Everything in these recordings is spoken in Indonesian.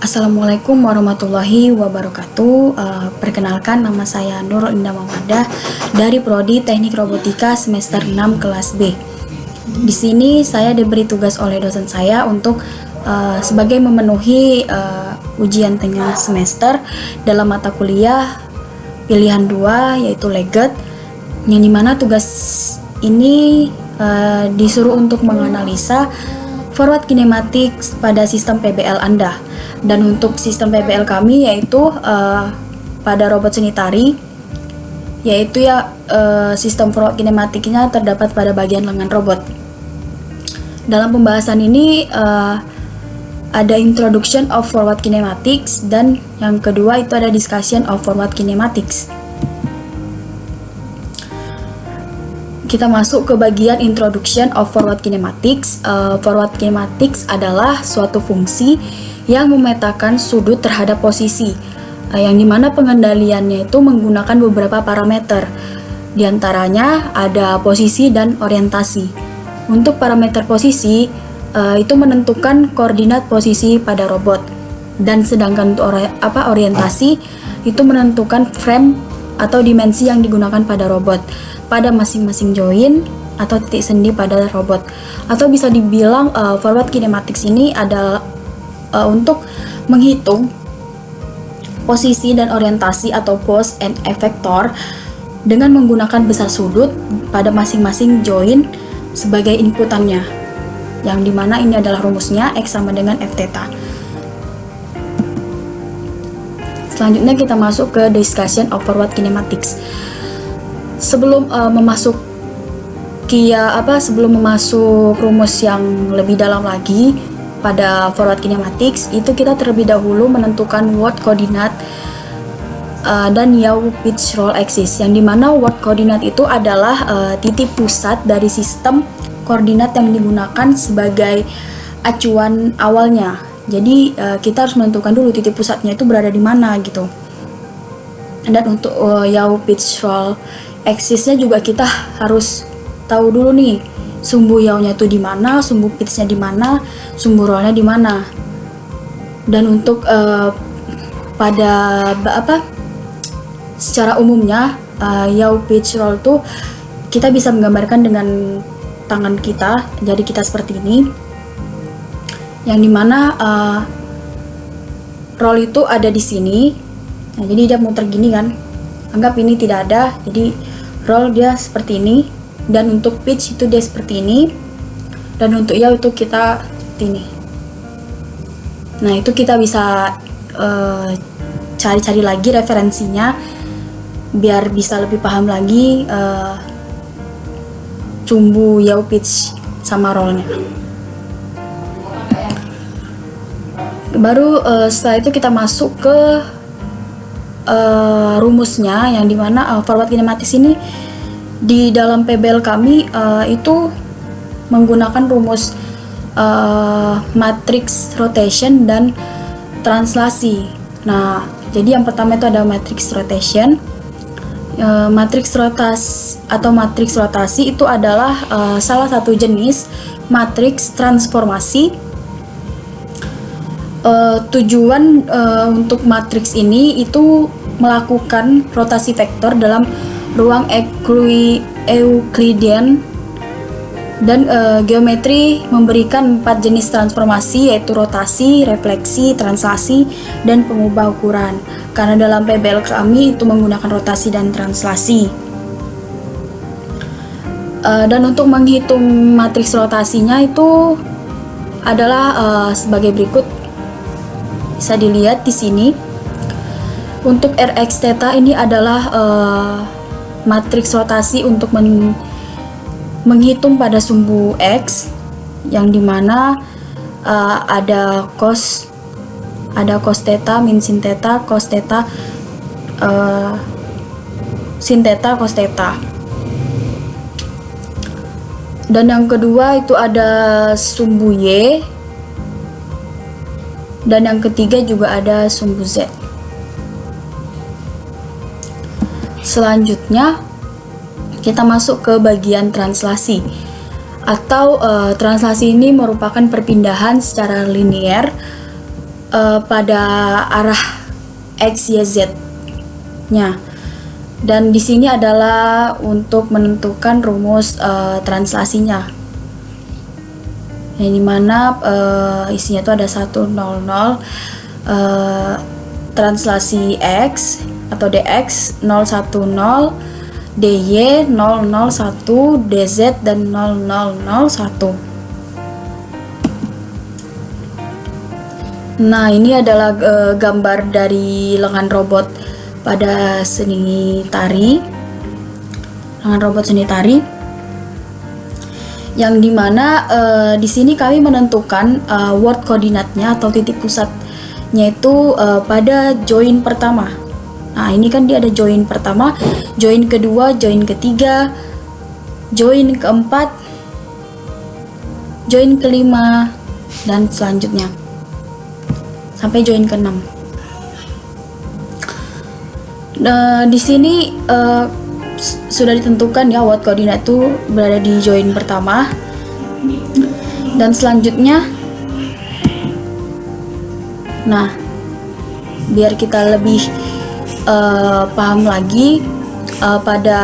Assalamualaikum warahmatullahi wabarakatuh. Perkenalkan, nama saya Nurul Indah Mamadah dari Prodi Teknik Robotika semester 6 kelas B. Di sini saya diberi tugas oleh dosen saya untuk sebagai memenuhi ujian tengah semester dalam mata kuliah pilihan 2 yaitu Legat, yang dimana tugas ini disuruh untuk menganalisa forward kinematics pada sistem PBL Anda. Dan untuk sistem PBL kami yaitu pada robot sanitari, yaitu sistem forward kinematiknya terdapat pada bagian lengan robot. Dalam pembahasan ini ada introduction of forward kinematics, dan yang kedua itu ada discussion of forward kinematics. Kita masuk ke bagian introduction of forward kinematics. Forward kinematics adalah suatu fungsi yang memetakan sudut terhadap posisi, yang dimana pengendaliannya itu menggunakan beberapa parameter. Di antaranya ada posisi dan orientasi. Untuk parameter posisi itu menentukan koordinat posisi pada robot, dan sedangkan untuk orientasi itu menentukan frame atau dimensi yang digunakan pada robot pada masing-masing join atau titik sendi pada robot. Atau bisa dibilang forward kinematics ini adalah untuk menghitung posisi dan orientasi atau pose and effector dengan menggunakan besar sudut pada masing-masing join sebagai inputannya, yang dimana ini adalah rumusnya X sama dengan F theta. Selanjutnya kita masuk ke discussion of forward kinematics. Sebelum sebelum masuk rumus yang lebih dalam lagi pada forward kinematics, itu kita terlebih dahulu menentukan world coordinate dan yaw pitch roll axis, yang dimana world coordinate itu adalah titik pusat dari sistem koordinat yang digunakan sebagai acuan awalnya. Jadi kita harus menentukan dulu titik pusatnya itu berada di mana gitu. Dan untuk yaw pitch roll axisnya juga kita harus tahu dulu nih, sumbu yawnya itu di mana, sumbu pitchnya di mana, sumbu rollnya di mana. Dan untuk secara umumnya yaw pitch roll tuh kita bisa menggambarkan dengan tangan kita, jadi kita seperti ini, yang dimana roll itu ada di sini. Nah, jadi dia muter gini kan, anggap ini tidak ada, jadi roll dia seperti ini. Dan untuk pitch itu dia seperti ini, dan untuk yaw itu kita ini. Nah, itu kita bisa cari-cari lagi referensinya biar bisa lebih paham lagi sumbu yaw pitch sama rollnya. Baru setelah itu kita masuk ke rumusnya, yang dimana forward kinematics ini di dalam PBL kami itu menggunakan rumus matrix rotation dan translasi. Nah, jadi yang pertama itu ada matrix rotation. Matrix rotasi itu adalah salah satu jenis matrix transformasi. Tujuan untuk matriks ini itu melakukan rotasi vektor dalam ruang Euclidean, dan geometri memberikan 4 jenis transformasi, yaitu rotasi, refleksi, translasi, dan pengubah ukuran. Karena dalam PBL kami itu menggunakan rotasi dan translasi. Dan untuk menghitung matriks rotasinya itu adalah sebagai berikut. Bisa dilihat di sini. Untuk Rx theta ini adalah matriks rotasi untuk menghitung pada sumbu X, yang dimana ada cos theta, min sin theta, cos theta, sin theta, cos theta. Dan yang kedua itu ada sumbu Y, dan yang ketiga juga ada sumbu Z. Selanjutnya kita masuk ke bagian translasi, atau translasi ini merupakan perpindahan secara linear pada arah X, Y, Z-nya. Dan di sini adalah untuk menentukan rumus translasinya. Yang dimana isinya itu ada 100 translasi X atau DX 010, DY 001, DZ dan 0001. Nah, ini adalah gambar dari lengan robot pada seni tari. Lengan robot seni tari. Yang dimana di sini kami menentukan word koordinatnya atau titik pusatnya itu pada join pertama. Nah, ini kan dia ada join pertama, join kedua, join ketiga, join keempat, join kelima, dan selanjutnya sampai join ke-6. Di sini sudah ditentukan ya word koordinat itu berada di join pertama, dan selanjutnya, nah biar kita lebih paham lagi, pada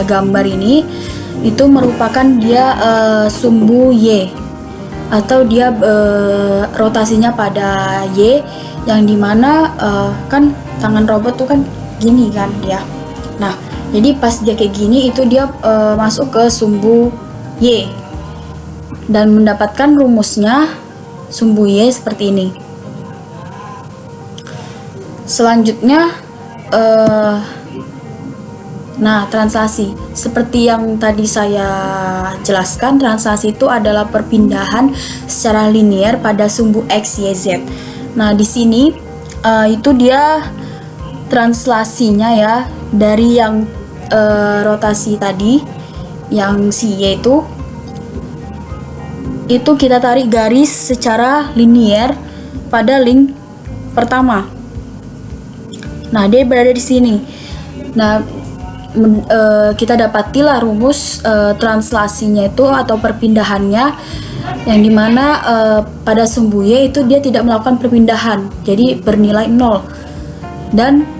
gambar ini itu merupakan dia sumbu Y, atau dia rotasinya pada Y, yang dimana kan tangan robot tuh kan gini kan dia. Nah, jadi pas dia kayak gini itu dia masuk ke sumbu Y dan mendapatkan rumusnya sumbu Y seperti ini. Selanjutnya nah, translasi seperti yang tadi saya jelaskan, translasi itu adalah perpindahan secara linear pada sumbu X, Y, Z. Nah, di sini itu dia translasinya ya, dari yang rotasi tadi, yang si Y itu kita tarik garis secara linear pada link pertama. Nah, dia berada di sini. Nah, kita dapatilah rumus translasinya itu atau perpindahannya, yang dimana pada sumbu Y itu dia tidak melakukan perpindahan, jadi bernilai 0. Dan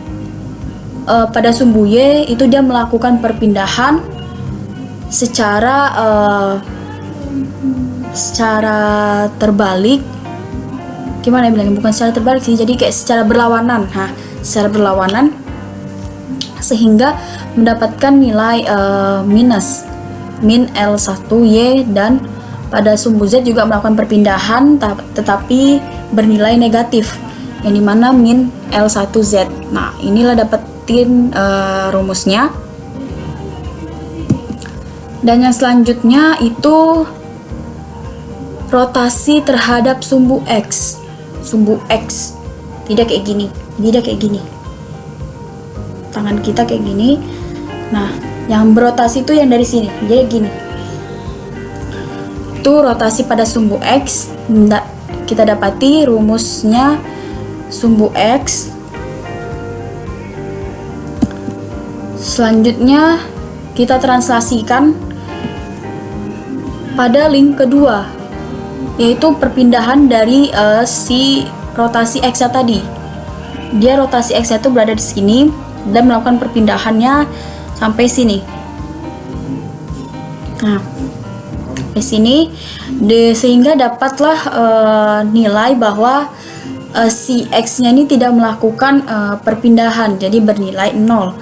pada sumbu Y itu dia melakukan perpindahan secara terbalik. Gimana bilangnya? Bukan secara terbalik sih, jadi kayak secara berlawanan. Secara berlawanan, sehingga mendapatkan nilai minus min L1Y, dan pada sumbu Z juga melakukan perpindahan tetapi bernilai negatif, yang dimana min L1Z. Nah, inilah dapetin rumusnya. Dan yang selanjutnya itu rotasi terhadap sumbu X. Sumbu X tidak kayak gini, tidak kayak gini. Tangan kita kayak gini. Nah, yang berotasi itu yang dari sini, jadi gini. Itu rotasi pada sumbu X. Kita dapati rumusnya sumbu X. Selanjutnya kita translasikan pada link kedua, yaitu perpindahan dari si rotasi X tadi. Dia rotasi X itu berada di sini dan melakukan perpindahannya sampai sini. Nah, sampai sini, sehingga dapatlah nilai bahwa si X-nya ini tidak melakukan perpindahan, jadi bernilai 0.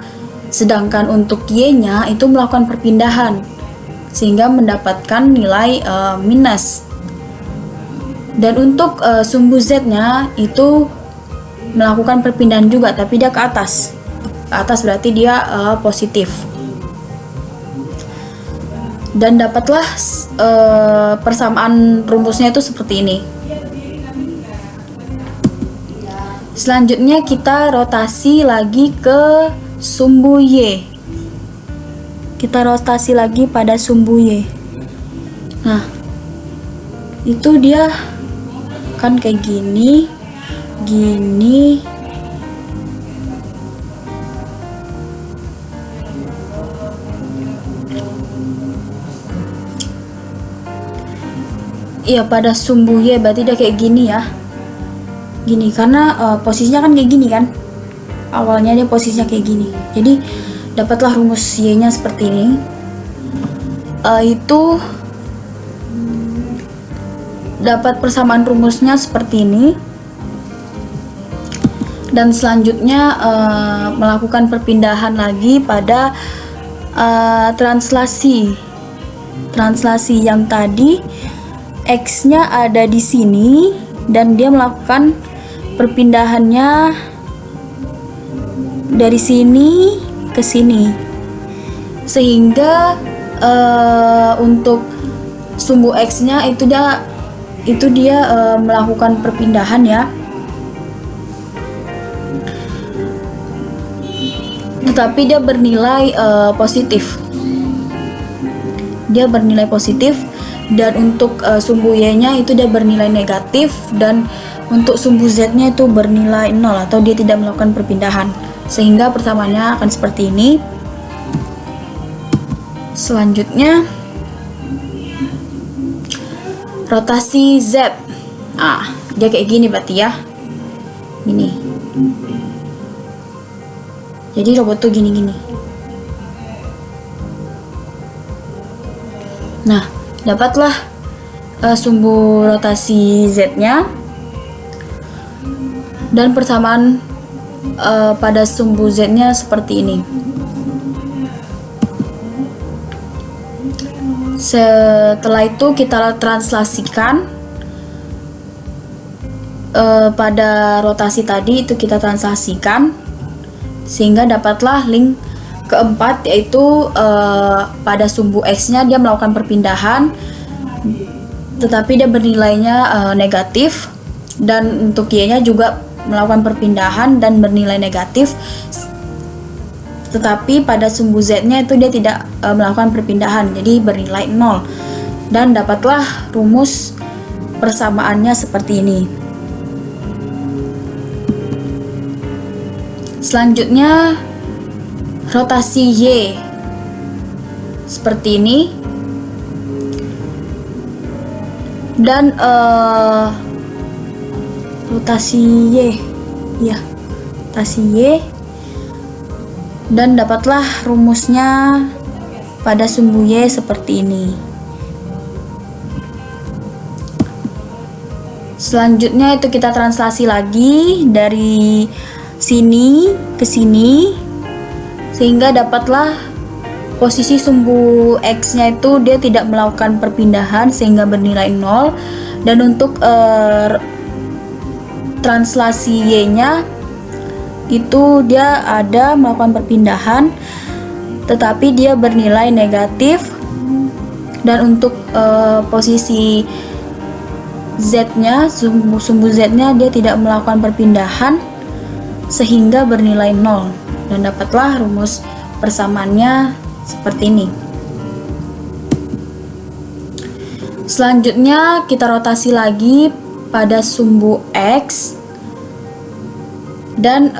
Sedangkan untuk Y-nya itu melakukan perpindahan, sehingga mendapatkan nilai minus. Dan untuk sumbu Z-nya itu melakukan perpindahan juga, tapi dia ke atas. Ke atas berarti dia positif. Dan dapatlah persamaan rumusnya itu seperti ini. Selanjutnya kita rotasi lagi ke sumbu Y. Kita rotasi lagi pada sumbu Y. Nah, itu dia kan kayak gini, gini. Iya, pada sumbu Y berarti dia kayak gini ya. gini, karena posisinya kan kayak gini kan, awalnya dia posisinya kayak gini, jadi dapatlah rumus Y-nya seperti ini. Itu dapat persamaan rumusnya seperti ini, dan selanjutnya melakukan perpindahan lagi pada translasi yang tadi. X-nya ada di sini dan dia melakukan perpindahannya dari sini ke sini, sehingga untuk sumbu X-nya itu dia melakukan perpindahan ya, tetapi dia bernilai positif. Dan untuk sumbu Y-nya itu dia bernilai negatif, dan untuk sumbu Z-nya itu bernilai 0 atau dia tidak melakukan perpindahan, sehingga persamaannya akan seperti ini. Selanjutnya rotasi Z. Dia kayak gini berarti ya. Ini. Jadi robot tuh gini-gini. Nah, dapatlah sumbu rotasi Z-nya, dan persamaan pada sumbu Z-nya seperti ini. Setelah itu kita translasikan pada rotasi tadi, itu kita translasikan sehingga dapatlah link keempat, yaitu pada sumbu X-nya dia melakukan perpindahan tetapi dia bernilainya negatif, dan untuk Y-nya juga melakukan perpindahan dan bernilai negatif, tetapi pada sumbu Z-nya itu dia tidak melakukan perpindahan, jadi bernilai 0, dan dapatlah rumus persamaannya seperti ini. Selanjutnya rotasi Y seperti ini, dan rotasi Y dan dapatlah rumusnya pada sumbu Y seperti ini. Selanjutnya itu kita translasi lagi dari sini ke sini, sehingga dapatlah posisi sumbu X-nya itu dia tidak melakukan perpindahan sehingga bernilai 0, dan untuk translasi Y-nya itu dia ada melakukan perpindahan tetapi dia bernilai negatif, dan untuk posisi Z-nya, sumbu Z-nya dia tidak melakukan perpindahan sehingga bernilai 0, dan dapatlah rumus persamaannya seperti ini. Selanjutnya kita rotasi lagi pada sumbu X, dan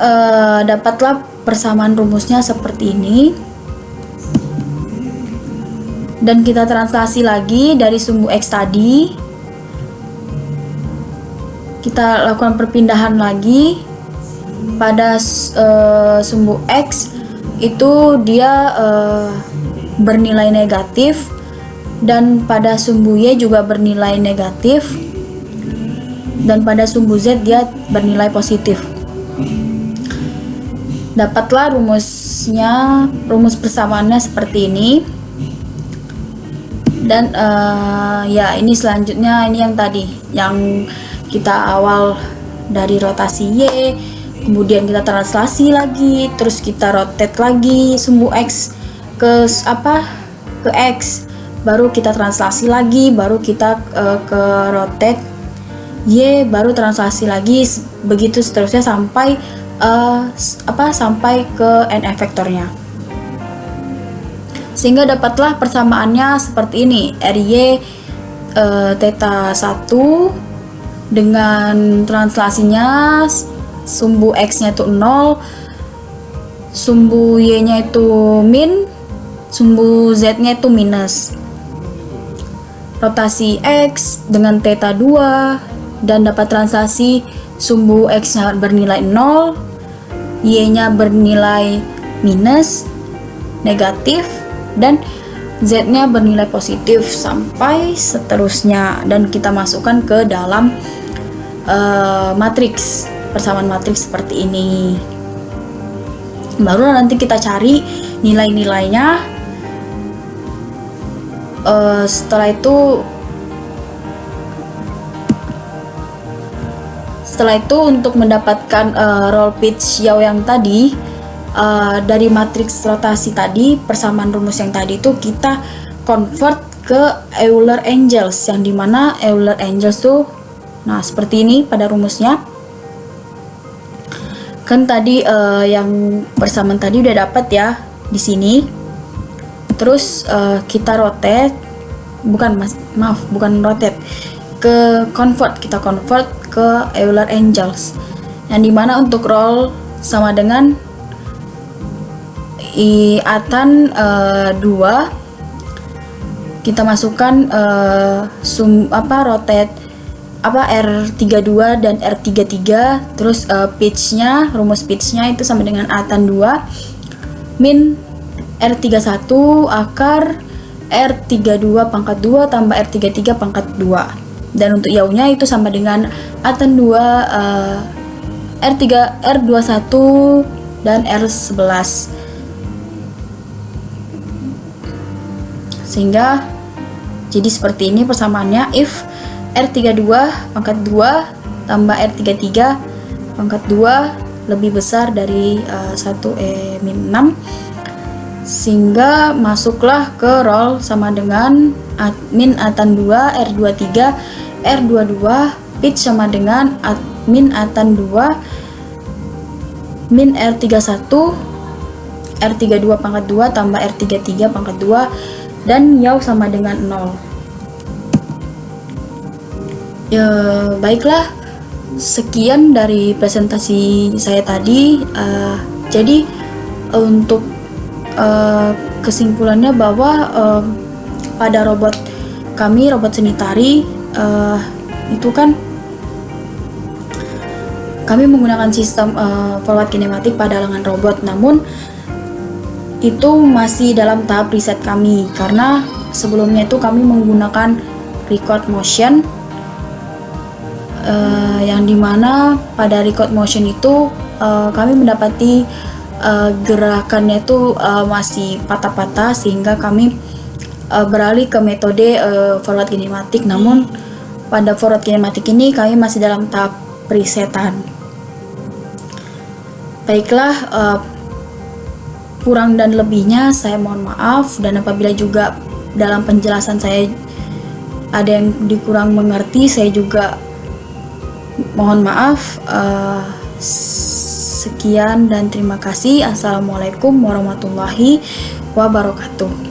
dapatlah persamaan rumusnya seperti ini, dan kita translasi lagi dari sumbu X tadi, kita lakukan perpindahan lagi pada sumbu X, itu dia bernilai negatif, dan pada sumbu Y juga bernilai negatif, dan pada sumbu Z dia bernilai positif. Dapatlah rumus persamaannya seperti ini, dan ya ini selanjutnya, ini yang tadi yang kita awal dari rotasi Y, kemudian kita translasi lagi, terus kita rotate lagi sumbu X ke X, baru kita translasi lagi, baru kita ke rotate Y, baru translasi lagi, begitu seterusnya sampai sampai ke n vektornya, sehingga dapatlah persamaannya seperti ini. RY theta 1 dengan translasinya sumbu X-nya itu 0, sumbu Y-nya itu min, sumbu Z-nya itu minus. Rotasi X dengan theta 2, dan dapat translasi sumbu X-nya bernilai 0, Y-nya bernilai minus, negatif, dan Z-nya bernilai positif sampai seterusnya, dan kita masukkan ke dalam matriks, persamaan matriks seperti ini. Baru nanti kita cari nilai-nilainya. Setelah itu untuk mendapatkan roll pitch yaw yang tadi, dari matriks rotasi tadi, persamaan rumus yang tadi itu kita convert ke Euler-Engels, yang dimana Euler-Engels tuh, nah seperti ini pada rumusnya. Kan tadi yang persamaan tadi udah dapat ya di sini. Terus kita rotate, bukan rotate, kita convert ke Euler-Engels, yang dimana untuk roll sama dengan I-atan 2, kita masukkan rotate R32 dan R33, terus rumus pitch-nya itu sama dengan A-tan 2 min R31 akar R32 pangkat 2 tambah R33 pangkat 2, dan untuk yaw-nya itu sama dengan A-tan 2 R21 dan R11, sehingga jadi seperti ini persamaannya. If R32 pangkat 2 tambah R33 pangkat 2 lebih besar dari 1 min 6, sehingga masuklah ke roll sama dengan min A-tan 2 R23 R22 pitch sama dengan min A-tan 2 min R31 R32 pangkat 2 tambah R33 pangkat 2, dan yaw sama dengan 0. Ya, baiklah, sekian dari presentasi saya tadi. Jadi untuk kesimpulannya bahwa pada robot seni tari itu kan kami menggunakan sistem forward kinematik pada lengan robot, namun itu masih dalam tahap riset kami, karena sebelumnya itu kami menggunakan record motion, yang dimana pada record motion itu kami mendapati gerakannya itu masih patah-patah, sehingga kami beralih ke metode forward kinematik. Namun pada forward kinematik ini kami masih dalam tahap risetan. Baiklah, kurang dan lebihnya saya mohon maaf, dan apabila juga dalam penjelasan saya ada yang dikurang mengerti, saya juga mohon maaf. Sekian dan terima kasih. Assalamualaikum warahmatullahi wabarakatuh.